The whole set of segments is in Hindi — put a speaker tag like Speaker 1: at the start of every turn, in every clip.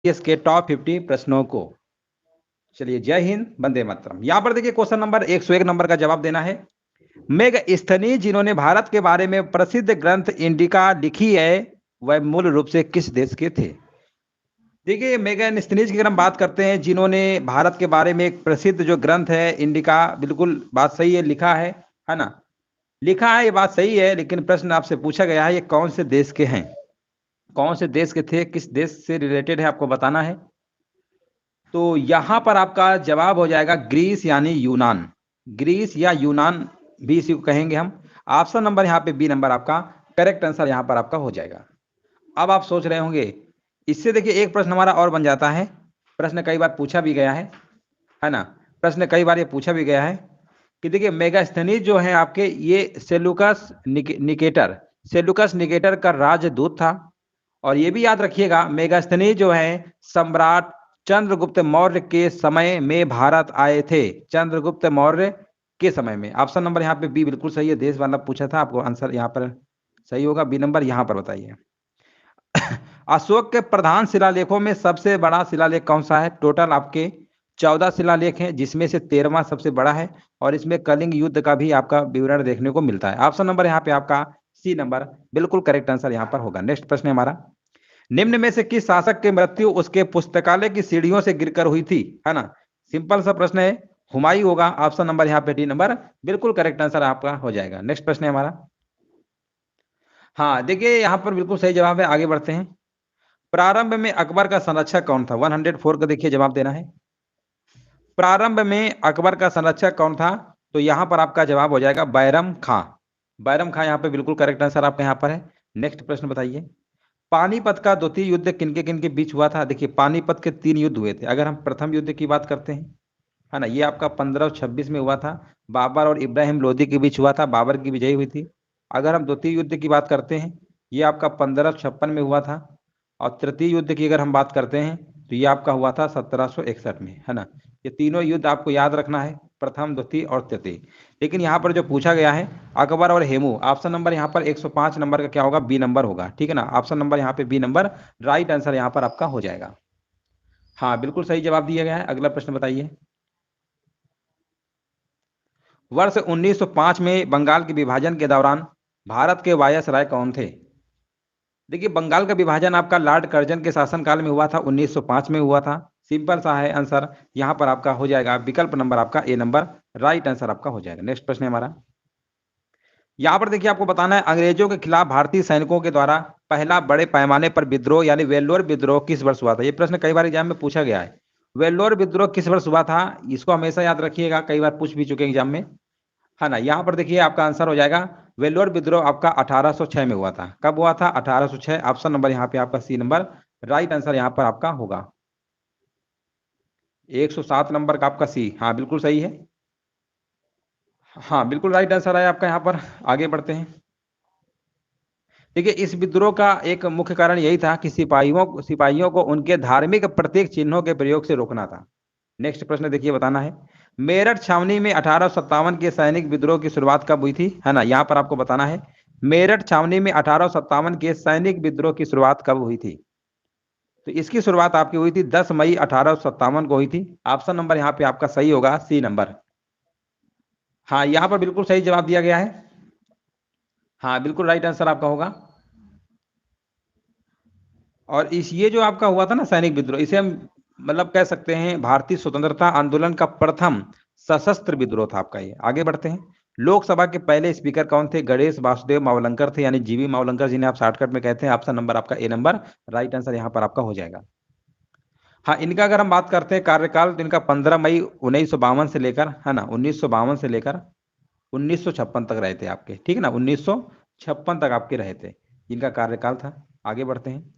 Speaker 1: इसके टॉप 50 प्रश्नों को। चलिए, जय हिंद, वंदे मातरम। यहाँ पर देखिए क्वेश्चन नंबर 101 नंबर का जवाब देना है। मेगास्थनीज जिन्होंने भारत के बारे में प्रसिद्ध ग्रंथ इंडिका लिखी है, वह मूल रूप से किस देश के थे? देखिए, मेगास्थनीज की अगर हम बात करते हैं, जिन्होंने भारत के बारे में एक प्रसिद्ध जो ग्रंथ है इंडिका, बिल्कुल बात सही है, लिखा है ना? लिखा है, ये बात सही है, लेकिन प्रश्न आपसे पूछा गया है ये कौन से देश के हैं, कौन से देश के थे, किस देश से रिलेटेड है, आपको बताना है। तो यहां पर आपका जवाब हो जाएगा ग्रीस यानी यूनान। ग्रीस या यूनान भी इसी को कहेंगे हम। ऑप्शन नंबर यहाँ पे बी नंबर आपका करेक्ट आंसर यहाँ पर आपका हो जाएगा। अब आप सोच रहे होंगे, इससे देखिए एक प्रश्न हमारा और बन जाता है। प्रश्न कई बार पूछा भी गया है ना? प्रश्न कई बार ये पूछा भी गया है कि देखिए मेगास्थनीज जो है आपके, ये सेलुकस निकेटर का राजदूत था। और ये भी याद रखिएगा, मेगास्थनीज जो है सम्राट चंद्रगुप्त मौर्य के समय में भारत आए थे। चंद्रगुप्त मौर्य के समय में। ऑप्शन नंबर यहाँ पे बी बिल्कुल सही है, देश वाला पूछा था, आपको आंसर यहाँ पर सही होगा, बी नंबर यहाँ पर बताइए। अशोक के प्रधान शिलालेखों में सबसे बड़ा शिलालेख कौन सा है? टोटल आपके 14 शिलालेख हैं, जिसमें से 13वां सबसे बड़ा है, और इसमें कलिंग युद्ध का भी आपका विवरण देखने को मिलता है। ऑप्शन नंबर यहाँ पे आपका सी नंबर बिल्कुल करेक्ट आंसर यहाँ पर होगा। नेक्स्ट प्रश्न है हमारा, निम्न में से किस शासक की मृत्यु उसके पुस्तकालय की सीढ़ियों से गिरकर हुई थी? है ना? सिंपल सा प्रश्न है, हुमायूं होगा। ऑप्शन नंबर यहाँ पे डी नंबर बिल्कुल करेक्ट आंसर आपका हो जाएगा। नेक्स्ट प्रश्न है हमारा, हाँ देखिए यहाँ पर बिल्कुल सही जवाब है, आगे बढ़ते हैं। प्रारंभ में अकबर का संरक्षक कौन था? 104 का देखिए जवाब देना है। प्रारंभ में अकबर का संरक्षक कौन था? तो यहां पर आपका जवाब हो जाएगा बैरम खां। बैरम खां यहाँ पे बिल्कुल करेक्ट आंसर आपका यहाँ पर है। नेक्स्ट प्रश्न बताइए, पानीपत का द्वितीय युद्ध किनके बीच हुआ था? देखिए पानीपत के 3 युद्ध हुए थे। अगर हम प्रथम युद्ध की बात करते हैं, है ना, ये आपका 1526 में हुआ था, बाबर और इब्राहिम लोदी के बीच हुआ था, बाबर की विजयी हुई थी। अगर हम द्वितीय युद्ध की बात करते हैं, ये आपका 1556 में हुआ था। और तृतीय युद्ध की अगर हम बात करते हैं, तो ये आपका हुआ था 1761 में, है ना? ये तीनों युद्ध आपको याद रखना है, प्रथम, द्वितीय और तृतीय। लेकिन यहाँ पर जो पूछा गया है अकबर और हेमू, ऑप्शन नंबर यहाँ पर 105 नंबर का क्या होगा? बी नंबर होगा, ठीक है ना? ऑप्शन नंबर यहाँ पे बी नंबर राइट आंसर यहाँ पर आपका हो जाएगा। हाँ बिल्कुल सही जवाब दिया गया है। अगला प्रश्न बताइए, वर्ष 1905 में बंगाल के विभाजन के दौरान भारत के वायसराय कौन थे? देखिए बंगाल का विभाजन आपका लॉर्ड कर्जन के शासनकाल में हुआ था, 1905 में हुआ था। सिंपल सा है आंसर, यहां पर आपका हो जाएगा विकल्प नंबर आपका ए नंबर राइट आंसर आपका हो जाएगा। नेक्स्ट प्रश्न है हमारा, यहाँ पर देखिए आपको बताना है, अंग्रेजों के खिलाफ भारतीय सैनिकों के द्वारा पहला बड़े पैमाने पर विद्रोह यानी वेल्लोर विद्रोह किस वर्ष हुआ था? ये प्रश्न कई बार एग्जाम में पूछा गया है। वेल्लोर विद्रोह किस वर्ष हुआ था? इसको हमेशा याद रखिएगा, कई बार पूछ भी चुके एग्जाम में, है ना? यहाँ पर देखिए आपका आंसर हो जाएगा वेल्लोर विद्रोह आपका 1806 में हुआ था। कब हुआ था? 1806। ऑप्शन नंबर यहाँ पे आपका सी नंबर राइट आंसर यहाँ पर आपका होगा। 107 नंबर का आपका सी, हाँ बिल्कुल सही है। हाँ बिल्कुल राइट आंसर है आपका यहाँ पर। आगे बढ़ते हैं, देखिए इस विद्रोह का एक मुख्य कारण यही था कि सिपाहियों को उनके धार्मिक प्रतीक चिन्हों के प्रयोग से रोकना था। नेक्स्ट प्रश्न देखिए बताना है, मेरठ छावनी में 1857 के सैनिक विद्रोह की शुरुआत कब हुई थी? है ना, यहाँ पर आपको बताना है मेरठ छावनी में 1857 के सैनिक विद्रोह की शुरुआत कब हुई थी? तो इसकी शुरुआत आपकी हुई थी 10 मई 1857 को हुई थी। ऑप्शन नंबर यहाँ पे आपका सही होगा सी नंबर। हाँ यहाँ पर बिल्कुल सही जवाब दिया गया है। हाँ बिल्कुल राइट आंसर आपका होगा। और इस ये जो आपका हुआ था ना सैनिक विद्रोह, इसे हम मतलब कह सकते हैं भारतीय स्वतंत्रता आंदोलन का प्रथम सशस्त्र विद्रोह था आपका ये। आगे बढ़ते हैं, लोकसभा के पहले स्पीकर कौन थे? गणेश वासुदेव मावलंकर थे, यानी जीवी मावलंकर, जिन्हें आप शॉर्टकट में कहते हैं। ऑप्शन नंबर आपका ए नंबर राइट आंसर यहाँ पर आपका हो जाएगा। हाँ इनका अगर हम बात करते हैं कार्यकाल, तो इनका 15 मई 1952 से लेकर, है ना, 1952 से लेकर 1956 तक रहे थे आपके, ठीक है ना, 1956 तक आपके रहे थे, इनका कार्यकाल था। आगे बढ़ते हैं,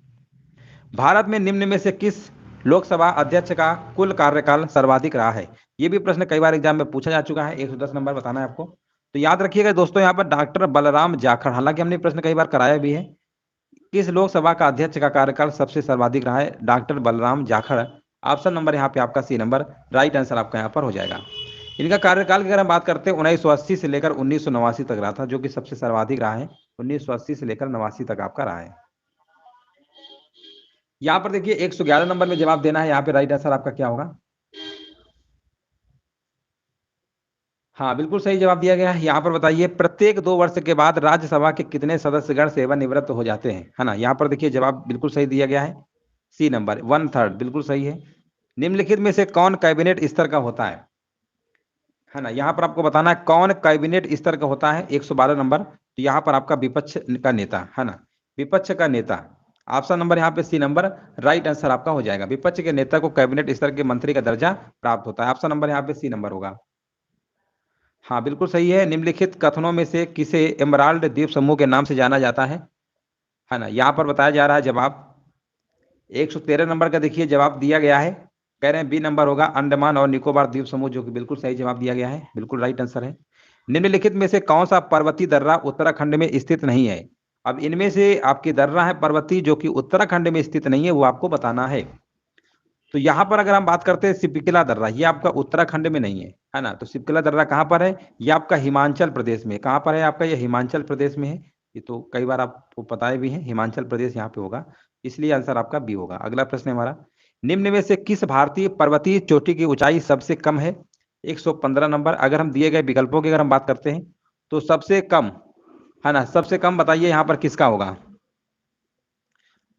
Speaker 1: भारत में निम्न में से किस लोकसभा अध्यक्ष का कुल कार्यकाल सर्वाधिक रहा है? ये भी प्रश्न कई बार एग्जाम में पूछा जा चुका है। 110 नंबर बताना है आपको। तो याद रखिएगा दोस्तों, यहाँ पर डॉक्टर बलराम जाखड़, हालांकि हमने प्रश्न कई बार कराया भी है, किस लोकसभा का अध्यक्ष का कार्यकाल सबसे सर्वाधिक रहा है? Doctor Balram Jakhar. Option number यहाँ पे आपका सी नंबर राइट आंसर आपका यहाँ पर हो जाएगा। इनका कार्यकाल की अगर हम बात करते हैं 1980 से लेकर 1989 तक रहा था, जो कि सबसे सर्वाधिक रहा है। 1980 से लेकर 89 तक आपका रहा है। यहाँ पर देखिए 111 नंबर में जवाब देना है। यहाँ पे राइट आंसर आपका क्या होगा? हाँ, बिल्कुल सही जवाब दिया गया है। यहाँ पर बताइए प्रत्येक 2 वर्ष के बाद राज्यसभा के कितने सदस्यगण सेवानिवृत्त हो जाते हैं? है ना? यहाँ पर देखिए जवाब बिल्कुल सही दिया गया है। सी नंबर 1/3 बिल्कुल सही है। निम्नलिखित में से कौन कैबिनेट स्तर का होता है ना? यहाँ पर आपको बताना है कौन कैबिनेट स्तर का होता है। 112 नंबर, तो यहाँ पर आपका विपक्ष का नेता, है ना? विपक्ष का नेता। ऑप्शन नंबर यहाँ पे सी नंबर राइट आंसर आपका हो जाएगा। विपक्ष के नेता को कैबिनेट स्तर के मंत्री का दर्जा प्राप्त होता है। ऑप्शन नंबर यहाँ पे सी नंबर होगा। हाँ, बिल्कुल सही है। निम्नलिखित कथनों में से किसे एमराल्ड द्वीप समूह के नाम से जाना जाता है ना? यहाँ पर बताया जा रहा है जवाब 113 नंबर का देखिए जवाब दिया गया है। कह रहे हैं बी नंबर होगा अंडमान और निकोबार द्वीप समूह, जो कि बिल्कुल सही जवाब दिया गया है, बिल्कुल राइट आंसर है। निम्नलिखित में से कौन सा पर्वतीय दर्रा उत्तराखंड में स्थित नहीं है? अब इनमें से आपकी दर्रा है पर्वतीय जो कि उत्तराखंड में स्थित नहीं है, वो आपको बताना है। तो यहाँ पर अगर हम बात करते हैं सिपकिला दर्रा, ये आपका उत्तराखंड में नहीं है ना? तो सिपकिला दर्रा कहाँ पर है? ये आपका हिमाचल प्रदेश में। कहाँ पर है आपका? ये हिमाचल प्रदेश में है। ये तो कई बार आपको पता भी है, हिमाचल प्रदेश यहाँ पे होगा, इसलिए आंसर आपका बी होगा। अगला प्रश्न है हमारा, निम्न में से किस भारतीय पर्वतीय चोटी की ऊंचाई सबसे कम है? 115 नंबर। अगर हम दिए गए विकल्पों की अगर हम बात करते हैं तो सबसे कम, है ना, सबसे कम बताइए यहाँ पर किसका होगा?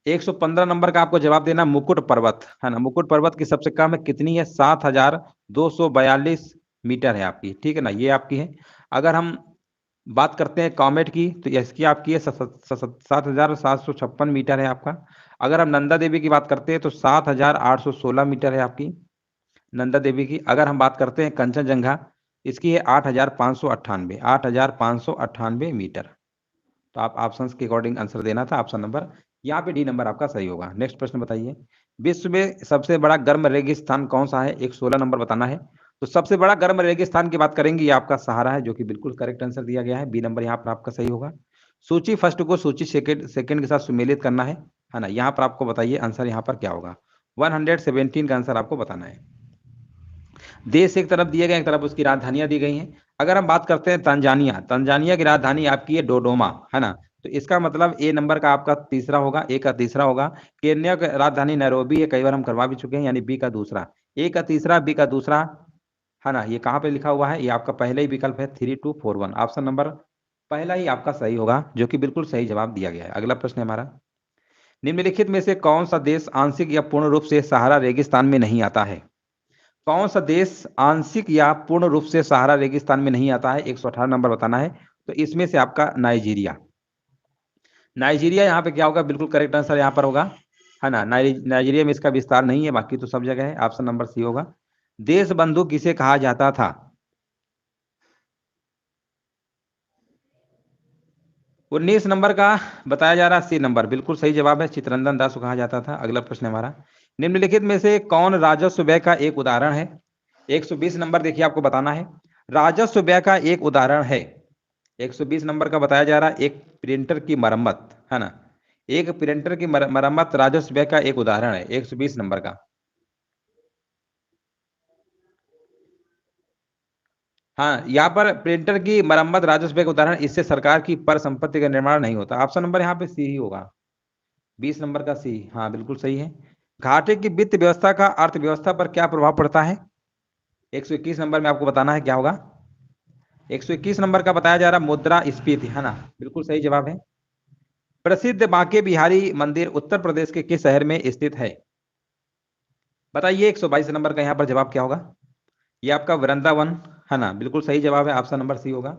Speaker 1: 115 नंबर का आपको जवाब देना मुकुट पर्वत, है ना? मुकुट पर्वत की सबसे कम है, कितनी है? 7242 मीटर है आपकी, ठीक है ना? ये आपकी है। अगर हम बात करते हैं कॉमेट की, तो इसकी आपकी है 7,756 मीटर है आपका। अगर हम नंदा देवी की बात करते हैं तो 7,816 मीटर है आपकी नंदा देवी की। अगर हम बात करते हैं कंचनजंगा, इसकी है 8,598 मीटर। तो आप ऑप्शन के अकॉर्डिंग आंसर देना था। ऑप्शन नंबर यहाँ पे डी नंबर आपका सही होगा। नेक्स्ट प्रश्न बताइए, विश्व में सबसे बड़ा गर्म रेगिस्तान कौन सा है? 116 नंबर बताना है। तो सबसे बड़ा गर्म रेगिस्तान की बात करेंगे, ये आपका सहारा है, जो कि बिल्कुल करेक्ट आंसर दिया गया है। बी नंबर यहाँ पर आपका सही होगा। सूची फर्स्ट को सूची सेकंड के साथ सुमेलित करना है ना? यहाँ पर आपको बताइए आंसर यहाँ पर क्या होगा? 117 का आंसर आपको बताना है। देश एक तरफ दिए गए, एक तरफ उसकी राजधानियां दी गई हैं। अगर हम बात करते हैं तंजानिया, तंजानिया की राजधानी आपकी है डोडोमा, है ना? तो इसका मतलब ए नंबर का आपका तीसरा होगा, ए का तीसरा होगा। केन्या की राजधानी नैरोबी है, कई बार हम करवा भी चुके हैं, यानी बी का दूसरा। ए का तीसरा, बी का दूसरा, है ना? ये कहाँ पे लिखा हुआ है? ये आपका पहले ही विकल्प है 3241। ऑप्शन नंबर पहला ही आपका सही होगा, जो कि बिल्कुल सही जवाब दिया गया है। अगला प्रश्न है हमारा, निम्नलिखित में से कौन सा देश आंशिक या पूर्ण रूप से सहारा रेगिस्तान में नहीं आता है? कौन सा देश आंशिक या पूर्ण रूप से सहारा रेगिस्तान में नहीं आता है? 118 नंबर बताना है। तो इसमें से आपका नाइजीरिया, नाइजीरिया यहाँ पे क्या होगा? बिल्कुल करेक्ट आंसर यहाँ पर होगा, है ना? नाइजीरिया में इसका विस्तार नहीं है, बाकी तो सब जगह है। ऑप्शन नंबर सी होगा। देश बंधु किसे कहा जाता था? 19 नंबर का बताया जा रहा है सी नंबर, बिल्कुल सही जवाब है, चित्ररंजन दास को कहा जाता था। अगला प्रश्न है हमारा, निम्नलिखित में से कौन राजस्व व्यय का एक उदाहरण है? 120 नंबर देखिए आपको बताना है, राजस्व व्यय का एक उदाहरण है। 120 नंबर का बताया जा रहा है एक प्रिंटर की मरम्मत, है ना? एक प्रिंटर की मरम्मत राजस्व व्यय का एक उदाहरण है, 120 नंबर का। हाँ, यहाँ पर प्रिंटर की मरम्मत राजस्व व्यय का उदाहरण, इससे सरकार की परिसंपत्ति का निर्माण नहीं होता। ऑप्शन नंबर यहाँ पे सी ही होगा, 20 नंबर का सी। हाँ, बिल्कुल सही है। घाटे की वित्त व्यवस्था का अर्थव्यवस्था पर क्या प्रभाव पड़ता है? 121 नंबर में आपको बताना है क्या होगा? 121 नंबर का बताया जा रहा मुद्रा स्फीति, है ना? बिल्कुल सही जवाब है। प्रसिद्ध बांके बिहारी मंदिर उत्तर प्रदेश के किस शहर में स्थित है? बताइए 122 नंबर का यहाँ पर जवाब क्या होगा? ये आपका वृंदावन, है ना? बिल्कुल सही जवाब है, ऑप्शन नंबर सी होगा।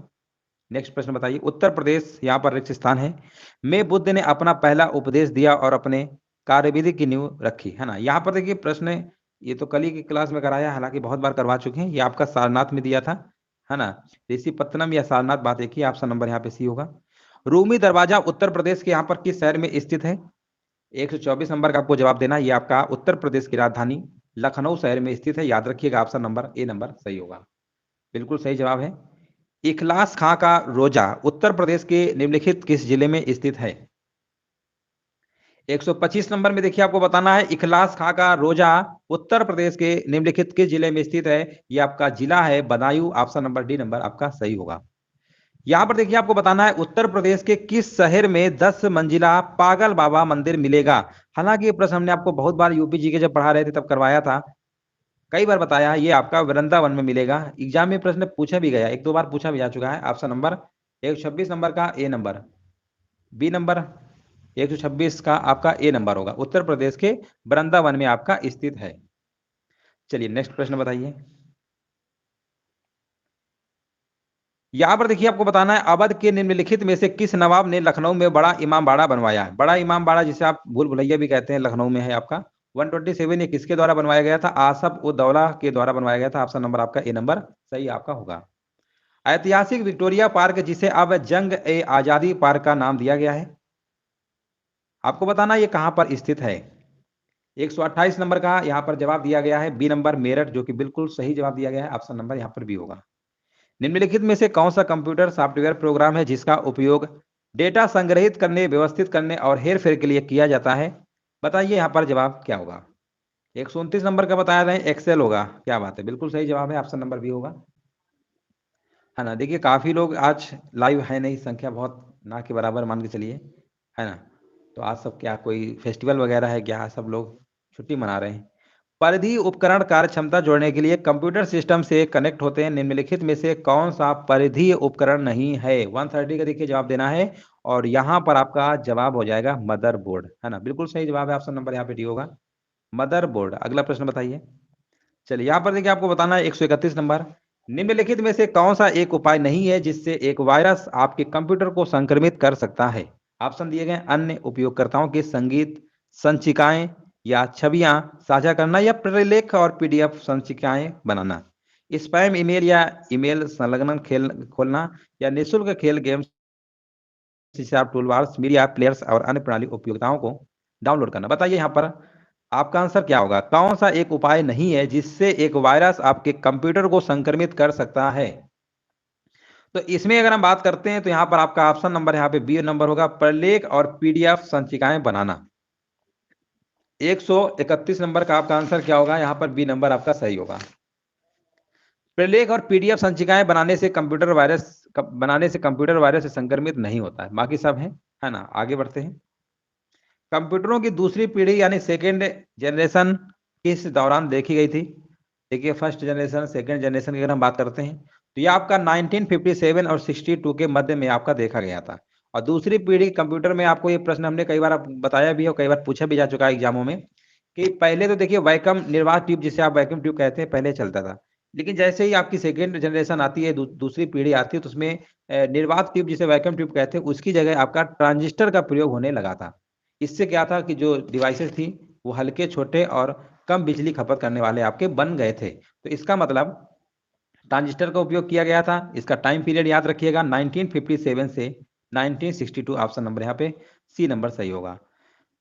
Speaker 1: नेक्स्ट प्रश्न बताइए, उत्तर प्रदेश यहाँ पर रिक्त स्थान है में बुद्ध ने अपना पहला उपदेश दिया और अपने कार्यविधि की नींव रखी, है ना? यहाँ पर देखिए प्रश्न, ये तो कल ही की क्लास में कराया, हालांकि बहुत बार करवा चुके हैं। ये आपका सारनाथ में दिया था, है ना? ऋषिपत्तनम या सारनाथ, बात एक ही। ऑप्शन नंबर यहाँ पे सी होगा। रूमी दरवाजा उत्तर प्रदेश के यहाँ पर किस शहर में स्थित है? 124 नंबर का आपको जवाब देना। ये आपका उत्तर प्रदेश की राजधानी लखनऊ शहर में स्थित है, याद रखिएगा। ऑप्शन नंबर ए नंबर सही होगा, बिल्कुल सही जवाब है। इखलास खां का रोजा उत्तर प्रदेश के निम्नलिखित किस जिले में स्थित है? 125 नंबर में देखिए आपको बताना है, इखलास खां का रोजा उत्तर प्रदेश के निम्नलिखित किस जिले में स्थित है? ये आपका जिला है Badaun. Option number D number आपका सही होगा। यहाँ पर देखिए आपको बताना है उत्तर प्रदेश के किस शहर में 10 मंजिला पागल बाबा मंदिर मिलेगा। हालांकि ये प्रश्न हमने आपको बहुत बार यूपी जी के जब पढ़ा रहे थे तब करवाया था, कई बार बताया है, ये आपका वृंदावन में मिलेगा। एग्जाम में प्रश्न पूछा भी गया, 1-2 बार पूछा भी जा चुका है। ऑप्शन नंबर 126 नंबर का ए नंबर, बी नंबर 126 का आपका ए नंबर होगा, उत्तर प्रदेश के वृंदावन में आपका स्थित है। चलिए नेक्स्ट प्रश्न बताइए। यहां पर देखिए आपको बताना है अवध के निम्नलिखित में से किस नवाब ने लखनऊ में बड़ा इमामबाड़ा बनवाया है। बड़ा इमामबाड़ा जिसे आप भूल भुलैया भी कहते हैं, लखनऊ में है आपका। 127 ये किसके द्वारा बनवाया गया था? आसफ उद दौला के द्वारा बनवाया गया था। ऑप्शन नंबर आपका ए नंबर सही आपका होगा। ऐतिहासिक विक्टोरिया पार्क जिसे अब जंग ए आजादी पार्क का नाम दिया गया है, आपको बताना ये कहां पर स्थित है। 128 नंबर का यहाँ पर जवाब दिया गया है, बी नंबर मेरठ, जो कि बिल्कुल सही जवाब दिया गया है। ऑप्शन नंबर यहाँ पर बी होगा। निम्नलिखित में से कौन सा कंप्यूटर सॉफ्टवेयर प्रोग्राम है जिसका उपयोग डेटा संग्रहित करने, व्यवस्थित करने और हेरफेर के लिए किया जाता है? बताइए यहाँ पर जवाब क्या होगा। 129 नंबर का बताया था एक्सेल होगा। क्या बात है, बिल्कुल सही जवाब है, ऑप्शन नंबर बी होगा, है ना। देखिए काफी लोग आज लाइव है नहीं, संख्या बहुत ना के बराबर मान के चलिए, है ना। तो आज सब क्या कोई फेस्टिवल वगैरह है क्या? सब लोग छुट्टी मना रहे हैं। परिधीय उपकरण कार्य क्षमता जोड़ने के लिए कंप्यूटर सिस्टम से कनेक्ट होते हैं। निम्नलिखित में से कौन सा परिधीय उपकरण नहीं है? 130 का देखिए जवाब देना है और यहाँ पर आपका जवाब हो जाएगा मदरबोर्ड, है ना। बिल्कुल सही जवाब है, ऑप्शन नंबर यहाँ पे डी होगा, मदरबोर्ड। अगला प्रश्न बताइए। चलिए यहाँ पर देखिए आपको बताना है 131 नंबर, निम्नलिखित में से कौन सा एक उपाय नहीं है जिससे एक वायरस आपके कंप्यूटर को संक्रमित कर सकता है? ऑप्शन दिए गए अन्य उपयोगकर्ताओं के संगीत संचिकाएं या छवियां साझा करना या प्रलेख और पीडीएफ संचिकाएं बनाना, स्पैम ईमेल या ईमेल संलग्न खेल खोलना या निःशुल्क खेल गेम्स जिसे आप टूलबार्स मीडिया प्लेयर्स और अन्य प्रणाली उपयोगिताओं को डाउनलोड करना। बताइए यहाँ पर आपका आंसर क्या होगा। कौन सा एक उपाय नहीं है जिससे एक वायरस आपके कंप्यूटर को संक्रमित कर सकता है? तो इसमें अगर हम बात करते हैं तो यहाँ पर आपका ऑप्शन नंबर यहाँ पे बी नंबर होगा, प्रलेख और पीडीएफ संचिकाएं बनाना। 131 नंबर का आपका आंसर क्या होगा? यहाँ पर बी नंबर आपका सही होगा। प्रलेख और पीडीएफ संचिकाएं बनाने से कंप्यूटर वायरस से संक्रमित नहीं होता है, बाकी सब है ना। आगे बढ़ते हैं। कंप्यूटरों की दूसरी पीढ़ी यानी सेकेंड जनरेशन किस दौरान देखी गई थी? देखिए फर्स्ट जनरेशन सेकेंड जनरेशन की अगर हम बात करते हैं तो ये आपका 1957 और 62 के मध्य में आपका देखा गया था। और दूसरी पीढ़ी कंप्यूटर में आपको ये प्रश्न हमने कई बार बताया भी है और कई बार पूछा भी जा चुका है एग्जामों में कि पहले तो देखिए वैक्यूम निर्वात ट्यूब जिसे आप वैक्यूम ट्यूब कहते हैं पहले चलता था, लेकिन जैसे ही आपकी सेकेंड जनरेशन आती है, दूसरी पीढ़ी आती है, तो उसमें निर्वात ट्यूब जिसे वैक्यूम ट्यूब कहते हैं उसकी जगह आपका ट्रांजिस्टर का प्रयोग होने लगा था। इससे क्या था कि जो डिवाइसेस थी वो हल्के छोटे और कम बिजली खपत करने वाले आपके बन गए थे। तो इसका मतलब ट्रांजिस्टर का उपयोग किया गया था। इसका टाइम पीरियड याद रखिएगा 1957 से 1962। ऑप्शन नंबर यहाँ पे सी नंबर सही होगा।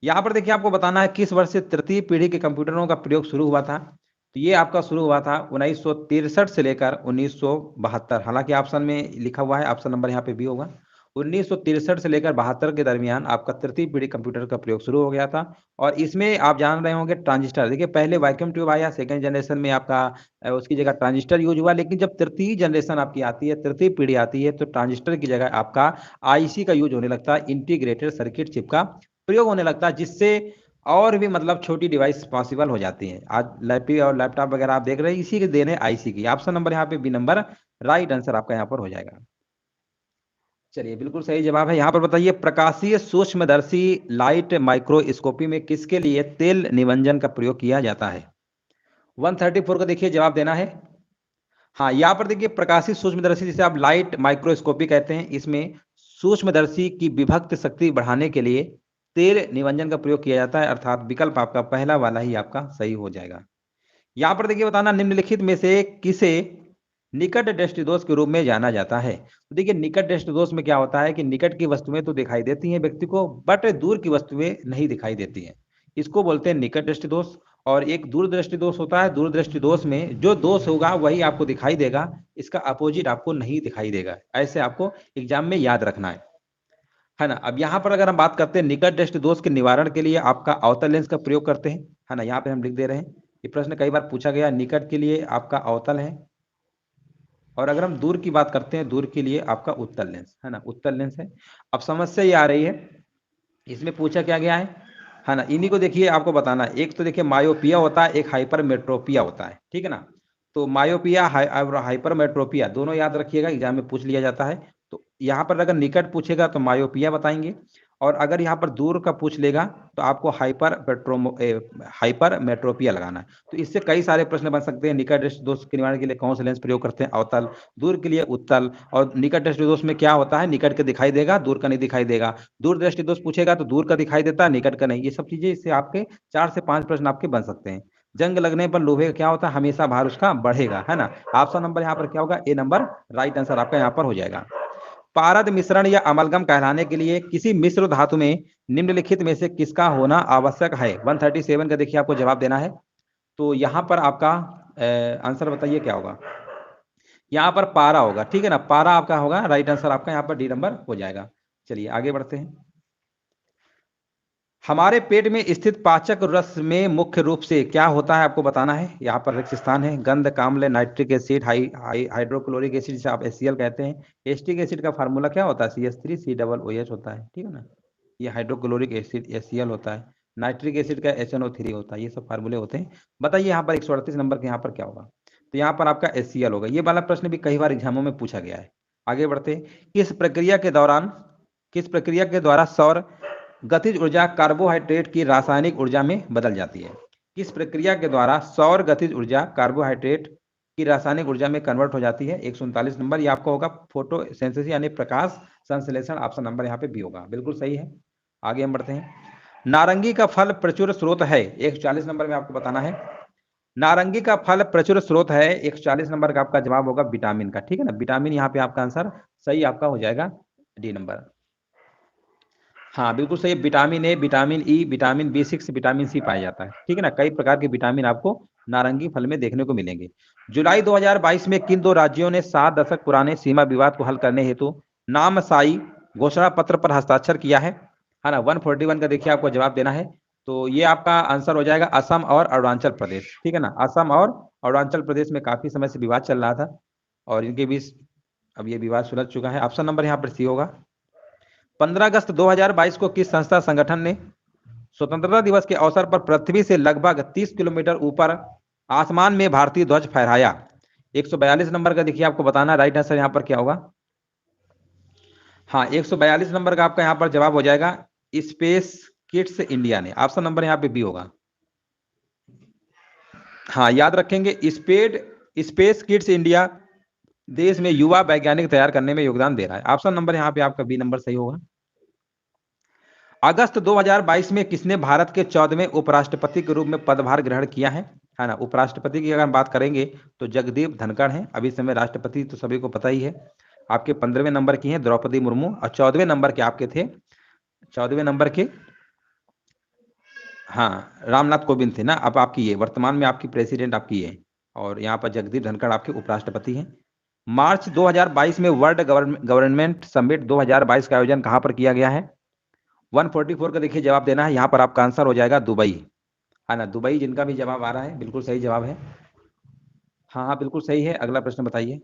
Speaker 1: यहाँ पर देखिए आपको बताना है किस वर्ष से तृतीय पीढ़ी के कंप्यूटरों का प्रयोग शुरू हुआ था। तो ये आपका शुरू हुआ था 1963 से लेकर 1972। हालांकि ऑप्शन में लिखा हुआ है, ऑप्शन नंबर यहाँ पे भी होगा, 1963 से लेकर 72 के दरमियान आपका तृतीय पीढ़ी कंप्यूटर का प्रयोग शुरू हो गया था। और इसमें आप जान रहे होंगे ट्रांजिस्टर, देखिए पहले वैक्यूम ट्यूब आया, सेकंड जनरेशन में आपका उसकी जगह ट्रांजिस्टर यूज हुआ, लेकिन जब तृतीय जनरेशन आपकी आती है, तृतीय पीढ़ी आती है, तो ट्रांजिस्टर की जगह आपका आईसी का यूज होने लगता है, इंटीग्रेटेड सर्किट चिप का प्रयोग होने लगता है, जिससे और भी मतलब छोटी डिवाइस पॉसिबल हो जाती है। आज लैपटॉप वगैरह आप देख रहे हैं, इसी के देने आईसी की। ऑप्शन नंबर यहाँ पे बी नंबर राइट आंसर आपका यहाँ पर हो जाएगा। चलिए बिल्कुल सही जवाब है। यहाँ पर बताइए प्रकाशीय सूक्ष्मदर्शी लाइट माइक्रोस्कोपी में किसके लिए तेल निवंजन का प्रयोग किया जाता है? 134 का देखिए जवाब देना है। हाँ, यहाँ पर देखिए प्रकाशित सूक्ष्मदर्शी जिसे आप लाइट माइक्रोस्कोपी कहते हैं, इसमें सूक्ष्मदर्शी की विभक्त शक्ति बढ़ाने के लिए तेल निवंजन का प्रयोग किया जाता है, अर्थात विकल्प आपका पहला वाला ही आपका सही हो जाएगा। यहाँ पर देखिए बताना निम्नलिखित में से किसे निकट दृष्टि दोष के रूप में जाना जाता है। तो देखिए निकट दृष्टि दोष में क्या होता है कि निकट की वस्तुएं तो दिखाई देती हैं व्यक्ति को, बट दूर की वस्तुएं नहीं दिखाई देती हैं, इसको बोलते हैं निकट दृष्टि दोष। और एक दूरदृष्टि दोष होता है, दूरदृष्टि दोष में जो दोष होगा वही आपको दिखाई देगा, इसका अपोजिट आपको नहीं दिखाई देगा। ऐसे आपको एग्जाम में याद रखना है ना। अब यहाँ पर अगर हम बात करते हैं निकट दृष्टि दोष के निवारण के लिए आपका अवतल लेंस का प्रयोग करते हैं, है ना। यहाँ पे हम लिख दे रहे हैं, ये प्रश्न कई बार पूछा गया, निकट के लिए आपका अवतल है, और अगर हम दूर की बात करते हैं, दूर के लिए आपका उत्तल लेंस, है ना, उत्तल लेंस है। अब समस्या ये आ रही है, इसमें पूछा क्या गया है ना, इन्हीं को देखिए आपको बताना है। एक तो देखिए मायोपिया होता है, एक हाइपरमेट्रोपिया होता है, ठीक है ना। तो मायोपिया और हाइपरमेट्रोपिया दोनों याद रखिएगा, एग्जाम में पूछ लिया जाता है। तो यहाँ पर अगर निकट पूछेगा तो मायोपिया बताएंगे, और अगर यहाँ पर दूर का पूछ लेगा तो आपको हाइपरमेट्रोपिया लगाना है। तो इससे कई सारे प्रश्न बन सकते हैं। निकट दृष्टि दोष के निवारण के लिए कौन सा लेंस प्रयोग करते हैं, अवतल। दूर के लिए उत्तल। और निकट दृष्टि दोष में क्या होता है, निकट का दिखाई देगा, दूर का नहीं दिखाई देगा। दूर दृष्टि दोष पूछेगा तो दूर का दिखाई देता है, निकट का नहीं। ये सब चीजें, इससे आपके 4 से 5 प्रश्न आपके बन सकते हैं। जंग लगने पर लोहे का क्या होता है, हमेशा भार उसका बढ़ेगा, है ना। ऑप्शन नंबर यहाँ पर क्या होगा, ए नंबर राइट आंसर आपका यहाँ पर हो जाएगा। पारद मिश्रण या अमलगम कहलाने के लिए किसी मिश्र धातु में निम्नलिखित में से किसका होना आवश्यक है। 137 का देखिए आपको जवाब देना है। तो यहाँ पर आपका आंसर बताइए क्या होगा। यहाँ पर पारा होगा, ठीक है ना, पारा आपका होगा राइट आंसर आपका यहाँ पर डी नंबर हो जाएगा। चलिए आगे बढ़ते हैं। हमारे पेट में स्थित पाचक रस में मुख्य रूप से क्या होता है आपको बताना है। यहाँ पर रिक्त स्थान है, गंध, काम्ल, नाइट्रिक एसिड, हाइड्रोक्लोरिक एसिड जिसे आप HCl कहते हैं। एस्टिक एसिड का फार्मूला क्या होता है, CH3COOH होता है, ठीक है ना। ये हाइड्रोक्लोरिक एसिड HCl होता है। नाइट्रिक एसिड का HNO3 होता है। ये सब फार्मूले होते हैं। बताइए यहाँ पर 138 नंबर के यहाँ पर क्या होगा। तो यहाँ पर आपका HCl होगा। ये वाला प्रश्न भी कई बार एग्जामों में पूछा गया है। आगे बढ़ते हैं। किस प्रक्रिया के द्वारा सौर गतिज ऊर्जा कार्बोहाइड्रेट की रासायनिक ऊर्जा में बदल जाती है। किस प्रक्रिया के द्वारा सौर गतिज ऊर्जा कार्बोहाइड्रेट की रासायनिक ऊर्जा में कन्वर्ट हो जाती है। 139 नंबर ये आपका होगा फोटोसिंथेसिस यानी प्रकाश संश्लेषण। ऑप्शन नंबर यहाँ पे बी होगा, बिल्कुल सही है। आगे हम बढ़ते हैं। नारंगी का फल प्रचुर स्रोत है, 140 नंबर में आपको बताना है। नारंगी का फल प्रचुर स्रोत है, 140 नंबर का आपका जवाब होगा विटामिन का, ठीक है ना। विटामिन यहाँ पे आपका आंसर सही आपका हो जाएगा डी नंबर। हाँ बिल्कुल सही, vitamin A, vitamin E, vitamin B6, vitamin C पाया जाता है, ठीक है ना। कई प्रकार के विटामिन आपको नारंगी फल में देखने को मिलेंगे। जुलाई 2022 में किन 2 राज्यों ने 7 दशक पुराने सीमा विवाद को हल करने हेतु नामसाई घोषणा पत्र पर हस्ताक्षर किया है ना। 141 का देखिए आपको जवाब देना है। तो ये आपका आंसर हो जाएगा असम और अरुणाचल प्रदेश, ठीक है ना। असम और अरुणाचल प्रदेश में काफी समय से विवाद चल रहा था और इनके बीच अब ये विवाद सुलझ चुका है। ऑप्शन नंबर यहाँ पर सी होगा। 15 अगस्त 2022 को किस संस्था संगठन ने स्वतंत्रता दिवस के अवसर पर पृथ्वी से लगभग 30 किलोमीटर ऊपर आसमान में भारतीय ध्वज फहराया। 142 नंबर का देखिए आपको बताना राइट आंसर यहाँ पर क्या होगा। हाँ 142 नंबर का आपका यहाँ पर जवाब हो जाएगा स्पेस किड्स इंडिया ने। ऑप्शन नंबर यहाँ पे बी होगा। हाँ याद रखेंगे, स्पेस किड्स इंडिया देश में युवा वैज्ञानिक तैयार करने में योगदान दे रहा है। ऑप्शन नंबर यहाँ पे आपका बी नंबर सही होगा। अगस्त 2022 में किसने भारत के 14वें उपराष्ट्रपति के रूप में पदभार ग्रहण किया है ना। उपराष्ट्रपति की अगर हम बात करेंगे तो जगदीप धनखड़ हैं अभी समय राष्ट्रपति, तो सभी को पता ही है। आपके 15वें नंबर की हैं द्रौपदी मुर्मू और 14वें नंबर के आपके थे 14वें नंबर के हाँ रामनाथ कोविंद थे ना। अब आपकी ये वर्तमान में आपकी प्रेसिडेंट आपकी है और यहाँ पर जगदीप धनखड़ आपके उपराष्ट्रपति हैं। मार्च 2022 में वर्ल्ड गवर्नमेंट समिट 2022 का आयोजन कहाँ पर किया गया है। 144 का देखिए जवाब देना है। यहाँ पर आपका आंसर हो जाएगा दुबई, है ना। दुबई जिनका भी जवाब आ रहा है बिल्कुल सही जवाब है। हाँ हाँ बिल्कुल सही है। अगला प्रश्न बताइए।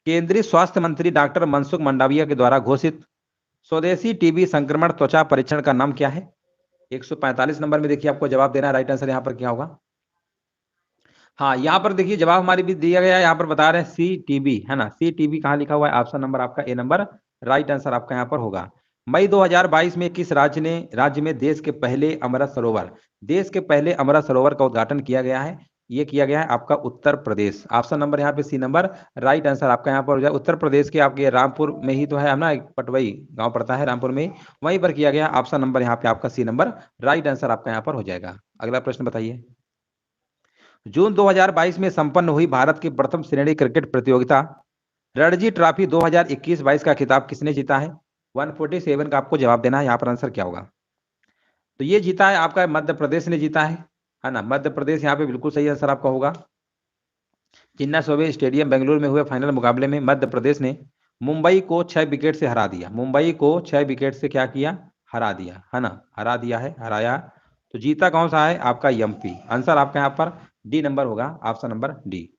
Speaker 1: केंद्रीय स्वास्थ्य मंत्री डॉक्टर मनसुख मंडाविया के द्वारा घोषित स्वदेशी टीबी संक्रमण त्वचा परीक्षण का नाम क्या है। 145 नंबर में देखिए आपको जवाब देना है। राइट आंसर यहाँ पर क्या होगा। हाँ यहाँ पर देखिए जवाब हमारी भी दिया गया है, यहाँ पर बता रहे हैं CTB, है ना। CTB कहाँ लिखा हुआ है, ऑप्शन नंबर आपका ए नंबर राइट आंसर आपका यहाँ पर होगा। मई 2022 में किस राज्य में देश के पहले अमृत सरोवर का उद्घाटन किया गया है। ये किया गया है आपका उत्तर प्रदेश। ऑप्शन नंबर यहाँ पे सी नंबर राइट आंसर आपका यहाँ पर हो जाए। उत्तर प्रदेश के आपके रामपुर में ही तो है ना, एक पटवई गांव पड़ता है रामपुर में, वहीं पर किया गया। ऑप्शन नंबर यहाँ पे आपका सी नंबर राइट आंसर आपका यहाँ पर हो जाएगा। अगला प्रश्न बताइए। जून 2022 में संपन्न हुई भारत की प्रथम श्रेणी क्रिकेट प्रतियोगिता रणजी ट्रॉफी 2021-22 का खिताब किसने जीता है। 147 का आपको जवाब देना है। यहाँ पर आंसर क्या होगा। तो ये जीता है आपका मध्य प्रदेश ने जीता है ना। मध्य प्रदेश यहाँ पे बिल्कुल सही आंसर आपका होगा। चिन्ना स्वराज स्टेडियम बेंगलुरु में हुए फाइनल मुकाबले में मध्य प्रदेश ने मुंबई को 6 विकेट से हरा दिया। मुंबई को 6 विकेट से क्या किया, हरा दिया, है ना। हरा दिया है, हराया। तो जीता कौन सा है आपका एमपी। आंसर आपका यहाँ पर डी नंबर होगा, ऑप्शन नंबर डी।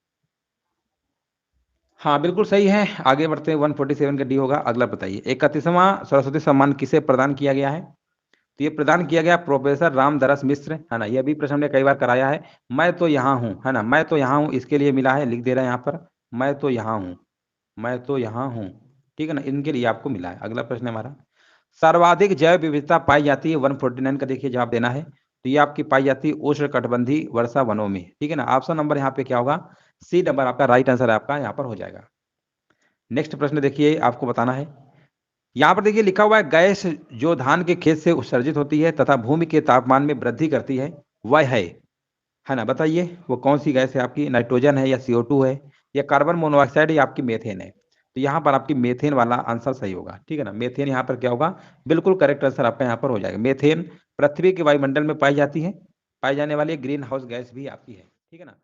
Speaker 1: हाँ, बिल्कुल सही है। आगे बढ़ते हैं, 147 का डी होगा। अगला बताइए, 31वां सरस्वती सम्मान किसे प्रदान किया गया है? तो ये प्रदान किया गया प्रोफेसर रामदरस मिश्र, है ना? ये भी प्रश्न हमने कई बार कराया है। मैं तो यहाँ हूँ, है ना? मैं तो यहाँ हूँ, इसके लिए मिला है, लिख दे रहे हैं यहाँ पर, मैं तो यहाँ हूँ, मैं तो यहाँ हूँ, ठीक है ना? इनके लिए आपको मिला है। अगला प्रश्न है हमारा, सर्वाधिक जैव विविधता पाई जाती है 149 का देखिए जवाब देना है। तो ये आपकी पाई जाती है उष्णकटिबंधीय वर्षा वनों में, ठीक है ना? ऑप्शन नंबर यहाँ पे क्या होगा? सी नंबर आपका राइट आंसर आपका यहाँ पर हो जाएगा। नेक्स्ट प्रश्न देखिए, आपको बताना है, यहाँ पर देखिए लिखा हुआ है, गैस जो धान के खेत से उत्सर्जित होती है तथा भूमि के तापमान में वृद्धि करती है, वह है ना? बताइए वो कौन सी गैस है आपकी? नाइट्रोजन है या CO2 है या कार्बन मोनोऑक्साइड या आपकी मीथेन है? तो यहाँ पर आपकी मीथेन वाला आंसर सही होगा, ठीक है ना? मीथेन यहाँ पर क्या होगा? बिल्कुल करेक्ट आंसर आपका यहाँ पर हो जाएगा। मीथेन पृथ्वी के वायुमंडल में पाई जाती है, पाई जाने वाली ग्रीन हाउस गैस भी आपकी है, ठीक है ना?